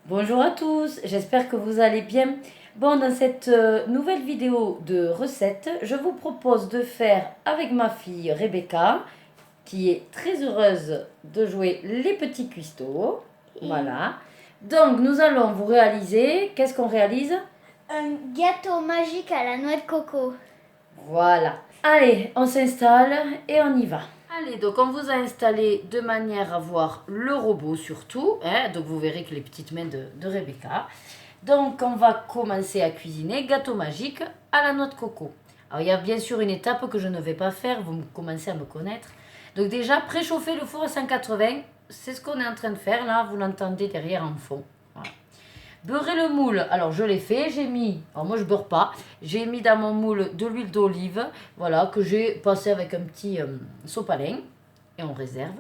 Bonjour à tous, j'espère que vous allez bien. Bon, dans cette nouvelle vidéo de recette, je vous propose de faire avec ma fille Rebecca, qui est très heureuse de jouer les petits cuistots. Voilà. Donc, nous allons vous réaliser, qu'est-ce qu'on réalise? Un gâteau magique à la noix de coco. Voilà. Allez, on s'installe et on y va. Allez, donc on vous a installé de manière à voir le robot surtout. Hein, donc vous verrez que les petites mains de Rebecca. Donc on va commencer à cuisiner gâteau magique à la noix de coco. Alors il y a bien sûr une étape que je ne vais pas faire, vous commencez à me connaître. Donc déjà, préchauffer le four à 180, c'est ce qu'on est en train de faire là, vous l'entendez derrière en fond. Voilà. Beurrer le moule, alors je l'ai fait, j'ai mis, alors moi je beurre pas, j'ai mis dans mon moule de l'huile d'olive, voilà, que j'ai passé avec un petit sopalin, et on réserve.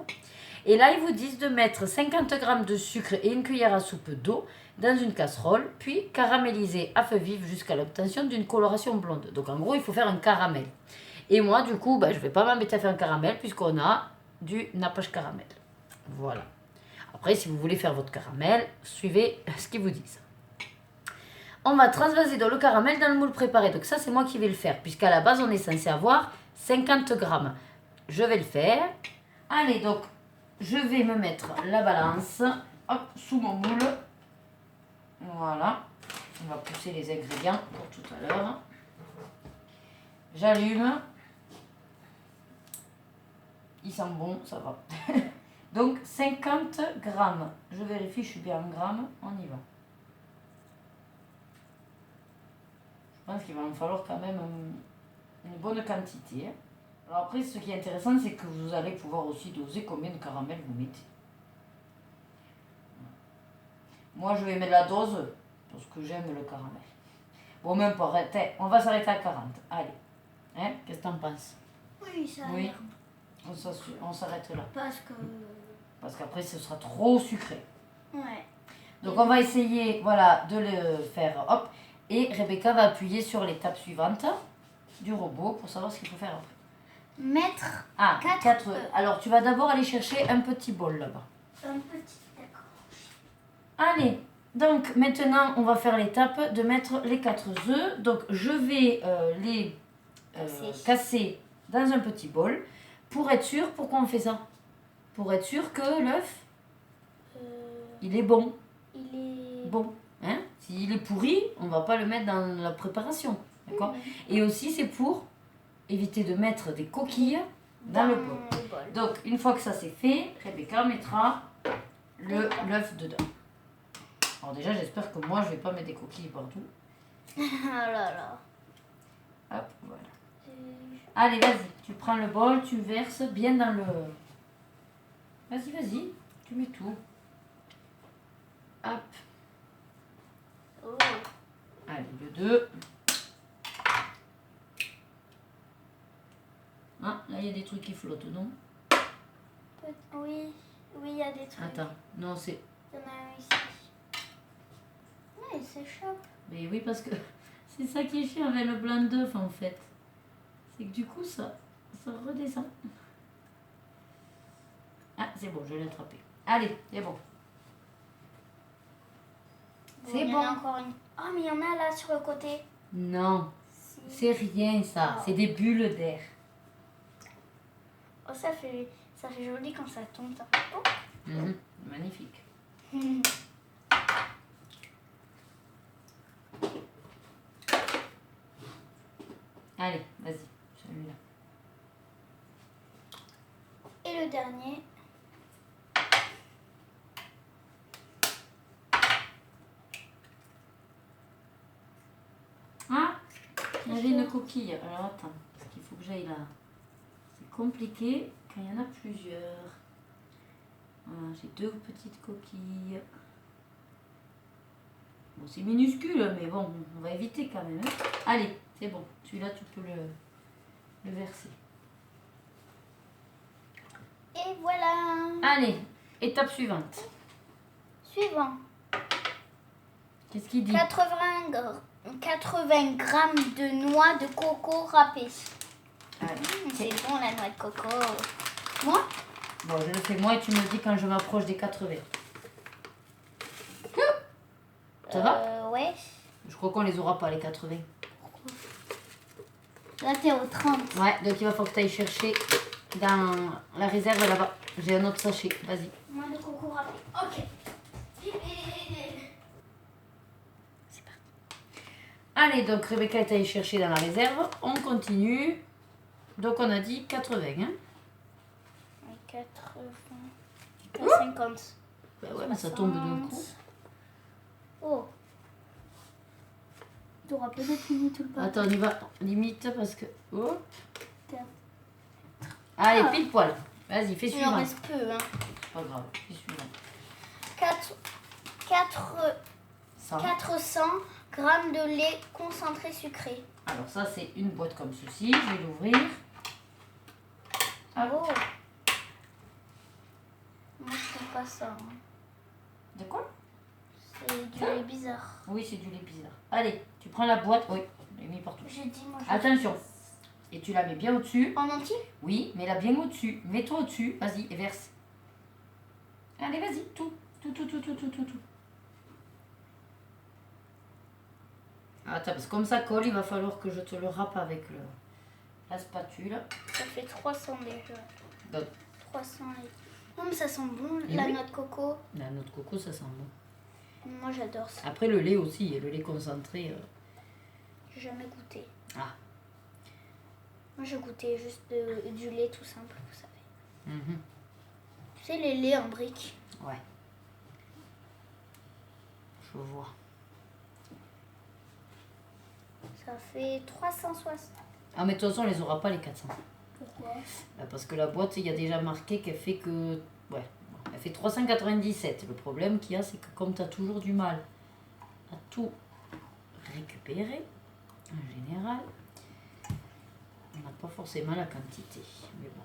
Et là, ils vous disent de mettre 50 g de sucre et une cuillère à soupe d'eau dans une casserole, puis caraméliser à feu vif jusqu'à l'obtention d'une coloration blonde. Donc en gros, il faut faire un caramel. Et moi, du coup, je ne vais pas m'embêter à faire un caramel puisqu'on a du nappage caramel. Voilà. Après, si vous voulez faire votre caramel, suivez ce qu'ils vous disent. On va transvaser dans le caramel dans le moule préparé. Donc ça, c'est moi qui vais le faire, puisqu'à la base, on est censé avoir 50 g. Je vais le faire. Allez, donc, je vais me mettre la balance hop, sous mon moule. Voilà. On va pousser les ingrédients pour tout à l'heure. J'allume. Il sent bon, ça va. Donc 50 grammes. Je vérifie, je suis bien en grammes. On y va. Je pense qu'il va en falloir quand même une bonne quantité. Alors après, ce qui est intéressant, c'est que vous allez pouvoir aussi doser combien de caramel vous mettez. Moi, je vais mettre la dose parce que j'aime le caramel. Bon, même pas, on va s'arrêter à 40. Allez. Hein? Qu'est-ce que t'en penses? Oui, ça a Oui. l'air. On s'arrête là. Parce qu'après, ce sera trop sucré. Ouais. Donc, on va essayer voilà, de le faire. Hop. Et Rebecca va appuyer sur l'étape suivante du robot pour savoir ce qu'il faut faire après. Mettre 4 œufs. Alors, tu vas d'abord aller chercher un petit bol là-bas. un petit, d'accord. Allez, donc maintenant, on va faire l'étape de mettre les 4 œufs. Donc, je vais les casser dans un petit bol pour être sûr. Pourquoi on fait ça? Pour être sûr que l'œuf, il est bon. Il est bon. Hein? S'il est pourri, on ne va pas le mettre dans la préparation. D'accord? Et aussi, c'est pour éviter de mettre des coquilles dans le bol. Donc, une fois que ça c'est fait, Rebecca mettra l'œuf dedans. Alors déjà, j'espère que moi, je ne vais pas mettre des coquilles partout. Oh là là. Hop, voilà. Allez, vas-y, tu prends le bol, tu verses bien dans le... Vas-y, tu mets tout. Hop. Oh. Allez, le 2. Ah, là, il y a des trucs qui flottent, non? Oui, il y a des trucs. Attends, non, c'est... Il y en a un ici. Ouais, il s'échappe. Mais oui, parce que c'est ça qui est chiant avec le blanc d'œuf, en fait. C'est que du coup, ça redescend. Ah, c'est bon, je l'ai attrapé. Allez, c'est bon. C'est Il y bon. en a encore une. Oh, mais il y en a là sur le côté. Non, Si. c'est rien, ça. Oh. C'est des bulles d'air. Oh, ça fait joli quand ça tombe. Ça fait... oh. Magnifique. Allez, vas-y, celui-là. Et le dernier. Ah, il y avait une coquille. Alors attends, parce qu'il faut que j'aille là. C'est compliqué quand il y en a plusieurs. Voilà, j'ai 2 petites coquilles. Bon, c'est minuscule, mais bon, on va éviter quand même. Hein. Allez, c'est bon. Celui-là, tu peux le verser. Et voilà. Allez, étape suivante. Suivant. Qu'est-ce qu'il dit? 80 grammes de noix de coco râpées. Allez. C'est bon la noix de coco. Moi? Bon, je le fais moi et tu me dis quand je m'approche des 80. Ça va? Ouais. Je crois qu'on les aura pas, les 80. Là, t'es au 30. Ouais, donc il va falloir que tu ailles chercher dans la réserve là-bas. J'ai un autre sachet, vas-y. Moins de coco râpé. Ok. C'est parti. Allez, donc Rebecca est allée chercher dans la réserve. On continue. Donc on a dit 80, hein? 80. 50. Bah ouais, mais ça tombe d'un coup. Oh. Tu auras peut-être fini tout le paquet. Attends, on y va limite parce que... Oh. 4. Allez, Ah. pile poil. Vas-y, fais Il en suivant. reste peu, hein. C'est pas grave, fais suivant. 400 grammes de lait concentré sucré. Alors ça, c'est une boîte comme ceci. Je vais l'ouvrir. Ah. Oh. Moi, je trouve pas ça. Hein. De quoi? C'est du lait bizarre. Oui, c'est du lait bizarre. Allez, tu prends la boîte. Oui, je l'ai mis partout. J'ai dit, moi, Attention. Et tu la mets bien au-dessus. En entier? Oui, mets-la bien au-dessus. Mets-toi au-dessus. Vas-y, et verse. Allez, vas-y. Tout. Attends, parce que comme ça colle, il va falloir que je te le râpe avec la spatule. Ça fait 300 déjà. Donc, 300 litres. Non, mais ça sent bon, Et la oui. noix de coco. la noix de coco, ça sent bon. Moi, j'adore ça. Après, le lait aussi. Et le lait concentré. J'ai jamais goûté. Ah. Moi, j'ai goûté juste du lait tout simple, vous savez. Mhm. Tu sais, les laits en briques. Ouais. Je vois. Ça fait 360. Ah, mais de toute façon, on les aura pas, les 400. Pourquoi? Parce que la boîte, il y a déjà marqué qu'elle fait que... Ouais, elle fait 397. Le problème qu'il y a, c'est que comme tu as toujours du mal à tout récupérer, en général, on n'a pas forcément la quantité. Mais bon.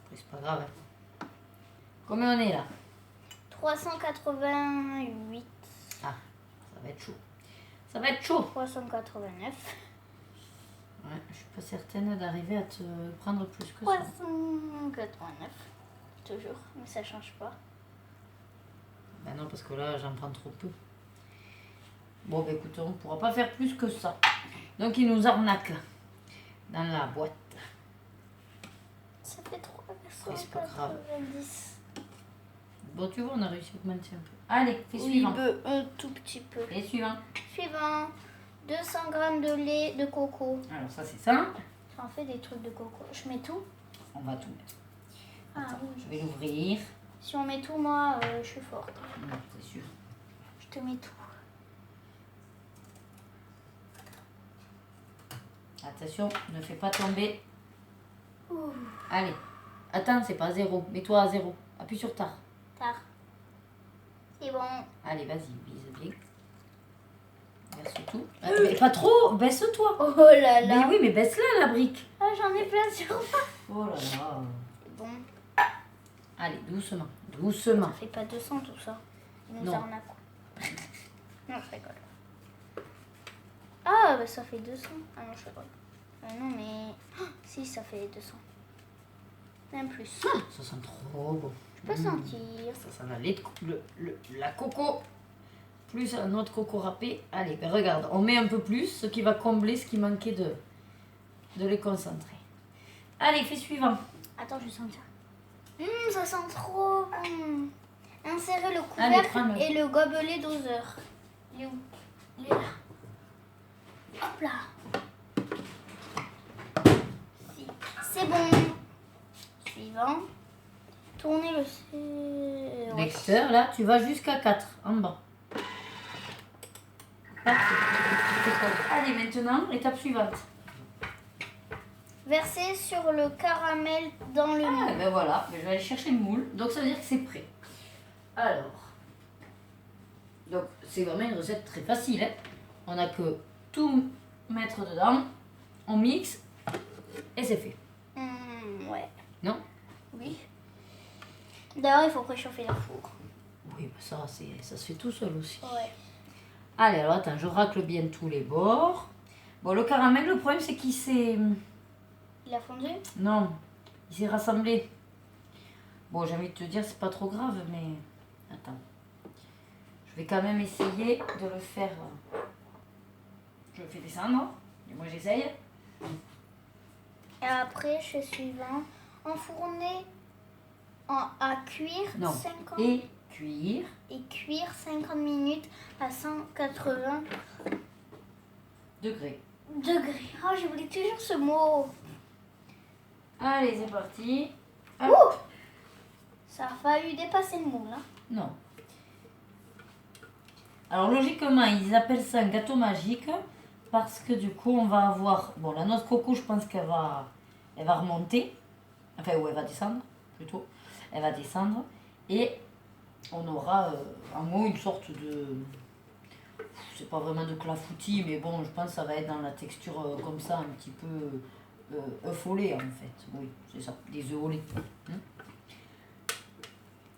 Après, c'est pas grave. Hein. Combien on est là? 388. Ah, ça va être chaud. Ça va être chaud. 389. Ouais, je suis pas certaine d'arriver à te prendre plus que ça. 389. Toujours, mais ça change pas. Ben non, parce que là, j'en prends trop peu. Bon, ben écoute, on ne pourra pas faire plus que ça. Donc, il nous arnaque dans la boîte. Ça fait Ouais, c'est pas grave. 390. Bon, tu vois, on a réussi à augmenter un peu. Allez, fais Oui, suivant. un tout petit peu. Et suivant. Suivant. 200 grammes de lait de coco. Alors, ça, c'est ça. J'en fais des trucs de coco. Je mets tout? On va tout mettre. Ah Attends, oui. je vais l'ouvrir. Si on met tout, moi, je suis forte. Non, c'est sûr. Je te mets tout. Attention, ne fais pas tomber. Ouh, Allez. Attends, c'est pas 0. Mets-toi à 0. Appuie sur tard. tard. C'est bon. Allez, vas-y, bise bien. Verse tout. Ah, mais pas trop, baisse-toi. Oh là Mais là. oui, mais baisse-la la brique. Ah, j'en ai plein sur moi. Oh là là. C'est bon. Allez, doucement, doucement. Ça fait pas 200 tout ça. Il nous Non. arnaque. Non, je rigole. Ah, bah ça fait 200. Ah non, je rigole. Non, mais... Oh, si, ça fait 200. Même plus. Ça sent trop bon. Je peux sentir. Ça sent la lait de la coco. Plus un autre coco râpé. Allez, ben regarde, on met un peu plus, ce qui va combler ce qui manquait de les concentrer. Allez, fais suivant. Attends, je vais sentir. Ça sent trop bon. Insérez le Allez, couvercle prends-le. et le gobelet doseur. Il est où? Il est là. Hop là. Si. C'est bon. Suivant. Tournez le... ouais. Lecteur, là, tu vas jusqu'à 4, en bas. Parfait. Allez, maintenant, étape suivante. Versez sur le caramel dans le Ah, moule. ben voilà, ben je vais aller chercher le moule. Donc ça veut dire que c'est prêt. Alors, donc c'est vraiment une recette très facile. Hein. On n'a que tout mettre dedans, on mixe et c'est fait. Ouais. Non? Oui. D'ailleurs, il faut préchauffer le four. Oui, ben ça se fait tout seul aussi. Ouais. Allez, alors attends, je racle bien tous les bords. Bon, le caramel, le problème c'est qu'il s'est... Il a fondu? Non, il s'est rassemblé. Bon, j'ai envie de te dire, c'est pas trop grave, mais... Attends. Je Je vais quand même essayer de le faire. Je le fais descendre. Et moi j'essaye. Et après, chez suivant, enfourner à cuire Non. 50 Et cuire. et cuire 50 minutes à 180 degrés. Oh, j'oublie toujours ce mot. Allez, c'est parti. Hop. Ouh, ça a failli dépasser le mot là. Non. Alors logiquement, ils appellent ça un gâteau magique parce que du coup, on va avoir... Bon, la noix de coco, je pense qu'elle va remonter. Enfin, ou elle va descendre, plutôt. Elle va descendre. Et on aura en haut une sorte de... C'est pas vraiment de clafoutis, mais bon, je pense que ça va être dans la texture comme ça, un petit peu œuf au lait en fait. Oui, c'est ça, des œufs au lait.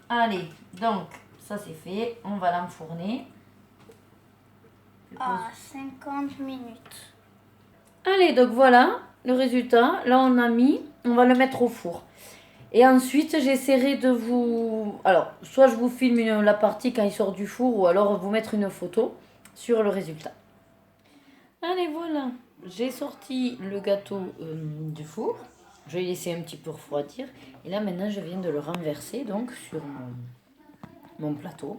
Allez, donc, ça c'est fait. On va l'enfourner. À 50 minutes. Allez, donc voilà le résultat. Là, on va le mettre au four. Et ensuite, j'essaierai de vous... Alors, soit je vous filme la partie quand il sort du four, ou alors vous mettre une photo sur le résultat. Allez, voilà. J'ai sorti le gâteau du four. Je vais laisser un petit peu refroidir. Et là, maintenant, je viens de le renverser donc sur mon plateau.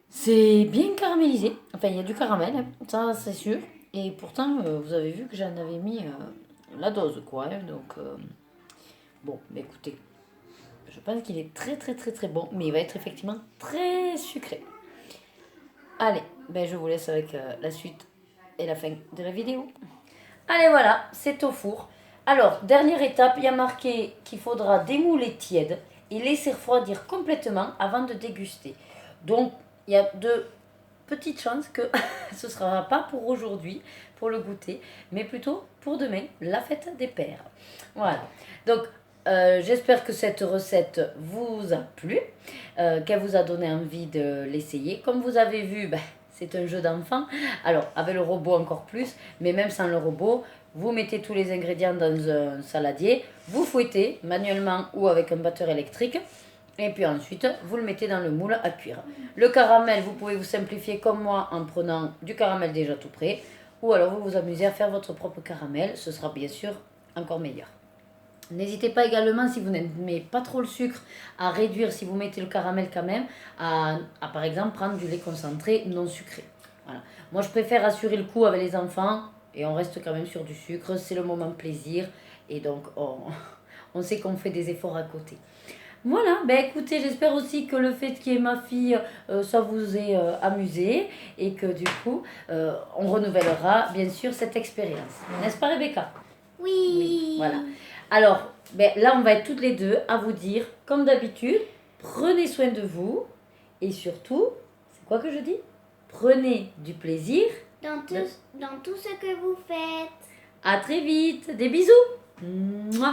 C'est bien caramélisé. Enfin, il y a du caramel, hein, ça c'est sûr. Et pourtant, vous avez vu que j'en avais mis la dose, quoi. Hein, donc, bon, bah, écoutez, je pense qu'il est très, très, très, très bon. Mais il va être effectivement très sucré. Allez, ben, je vous laisse avec la suite et la fin de la vidéo. Allez, voilà, c'est au four. Alors, dernière étape, il y a marqué qu'il faudra démouler tiède et laisser refroidir complètement avant de déguster. Donc, il y a de petites chances que ce ne sera pas pour aujourd'hui, pour le goûter, mais plutôt pour demain, la fête des pères. Voilà. Donc, j'espère que cette recette vous a plu, qu'elle vous a donné envie de l'essayer. Comme vous avez vu, c'est un jeu d'enfant. Alors, avec le robot encore plus, mais même sans le robot, vous mettez tous les ingrédients dans un saladier, vous fouettez manuellement ou avec un batteur électrique, et puis ensuite, vous le mettez dans le moule à cuire. Le caramel, vous pouvez vous simplifier comme moi en prenant du caramel déjà tout prêt, ou alors vous vous amusez à faire votre propre caramel, ce sera bien sûr encore meilleur. N'hésitez pas également, si vous n'aimez pas trop le sucre, à réduire, si vous mettez le caramel quand même, à par exemple prendre du lait concentré non sucré. Voilà. Moi, je préfère assurer le coup avec les enfants, et on reste quand même sur du sucre, c'est le moment plaisir, et donc on sait qu'on fait des efforts à côté. Voilà, écoutez, j'espère aussi que le fait qu'il y ait ma fille, ça vous ait amusé, et que du coup, on renouvellera bien sûr cette expérience. N'est-ce pas, Rebecca ? Oui. Voilà. Alors, là, on va être toutes les deux à vous dire, comme d'habitude, prenez soin de vous. Et surtout, c'est quoi que je dis ? Prenez du plaisir. Dans tout ce que vous faites. À très vite. Des bisous. Mouah.